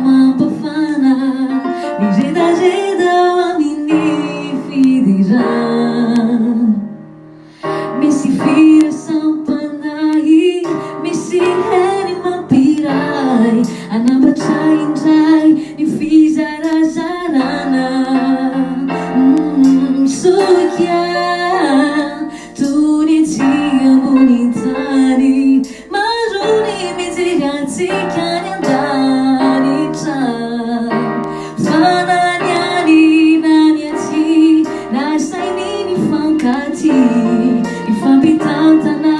mampafana ni geda-geda o amin'ny fidirana. Misy firasam panahy, misy heny mampiray, anambatra indray ny fizarazarana. Solika toy ny etsy ambony tany, marony mijery antsika ny an-danitra. Fananiany na ny aty, nasainy ny fankaty, ifampitantana